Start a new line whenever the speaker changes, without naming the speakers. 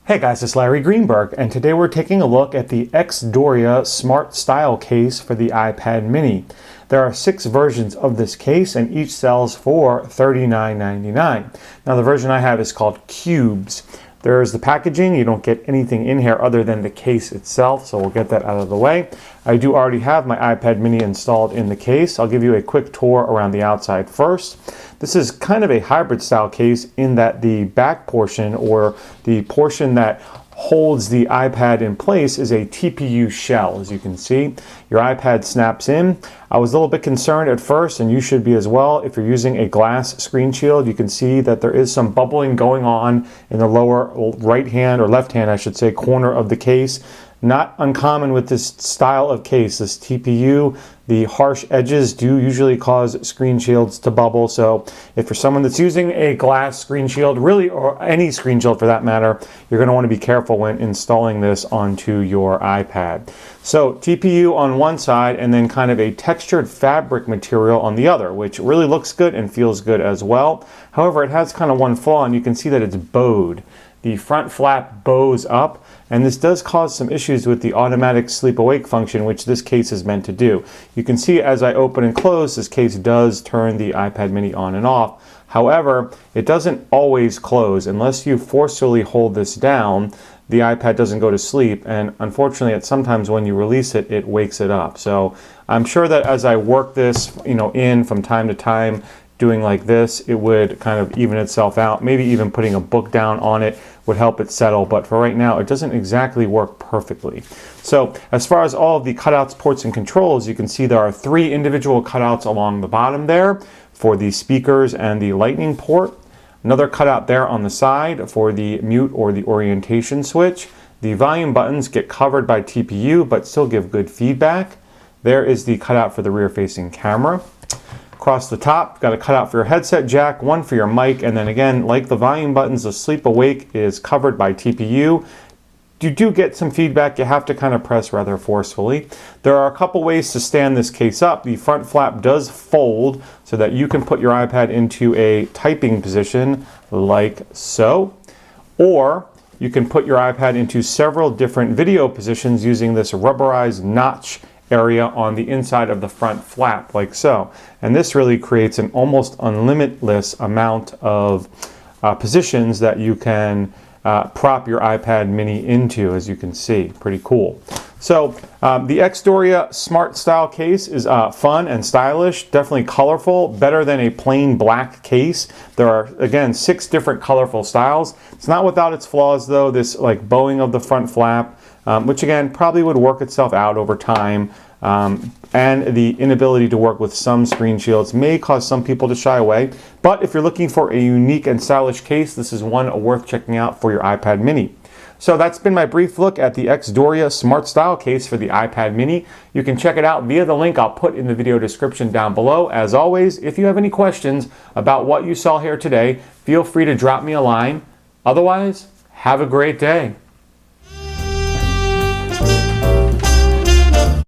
Hey guys, it's Larry Greenberg, and today we're taking a look at the X-Doria SmartStyle Case for the iPad mini. There are 6 versions of this case, and each sells for $39.99. Now the version I have is called Cubes. There's the packaging. You don't get anything in here other than the case itself, so we'll get that out of the way. I do already have my iPad mini installed in the case. I'll give you a quick tour around the outside first. This is kind of a hybrid style case in that the back portion, or the portion that holds the iPad in place, is a TPU shell. As you can see, your iPad snaps in. I was a little bit concerned at first, and you should be as well. If you're using a glass screen shield, you can see that there is some bubbling going on in the lower right hand, or left hand I should say, corner of the case. Not uncommon with this style of case, this TPU. The harsh edges do usually cause screen shields to bubble, so if you're someone that's using a glass screen shield, really, or any screen shield for that matter, you're going to want to be careful when installing this onto your iPad. So TPU on one side, and then kind of a textured fabric material on the other, which really looks good and feels good as well. However, it has kind of one flaw, and you can see that it's bowed. The front flap bows up, and this does cause some issues with the automatic sleep awake function, which this case is meant to do. You can see as I open and close, this case does turn the iPad mini on and off. However, it doesn't always close. Unless you forcefully hold this down, the iPad doesn't go to sleep, and unfortunately sometimes when you release it, it wakes it up. So I'm sure that as I work this in from time to time, doing like this, it would kind of even itself out. Maybe even putting a book down on it would help it settle, but for right now it doesn't exactly work perfectly. So as far as all of the cutouts, ports, and controls, you can see there are 3 individual cutouts along the bottom there for the speakers and the lightning port. Another cutout there on the side for the mute or the orientation switch. The volume buttons get covered by TPU but still give good feedback. There is the cutout for the rear facing camera. Across the top, got a cutout for your headset jack, one for your mic, and then again, like the volume buttons, the sleep awake is covered by TPU. You do get some feedback. You have to kind of press rather forcefully. There are a couple ways to stand this case up. The front flap does fold so that you can put your iPad into a typing position like so, or you can put your iPad into several different video positions using this rubberized notch area on the inside of the front flap like so, and this really creates an almost unlimitless amount of positions that you can prop your iPad mini into, as you can see. Pretty cool. So the X-Doria SmartStyle Case is fun and stylish, definitely colorful, better than a plain black case. There are, again, 6 different colorful styles. It's not without its flaws though, this like bowing of the front flap, which again probably would work itself out over time, and the inability to work with some screen shields may cause some people to shy away. But if you're looking for a unique and stylish case, this is one worth checking out for your iPad mini. So that's been my brief look at the X-Doria SmartStyle Case for the iPad mini. You can check it out via the link I'll put in the video description down below. As always, if you have any questions about what you saw here today, feel free to drop me a line. Otherwise, have a great day.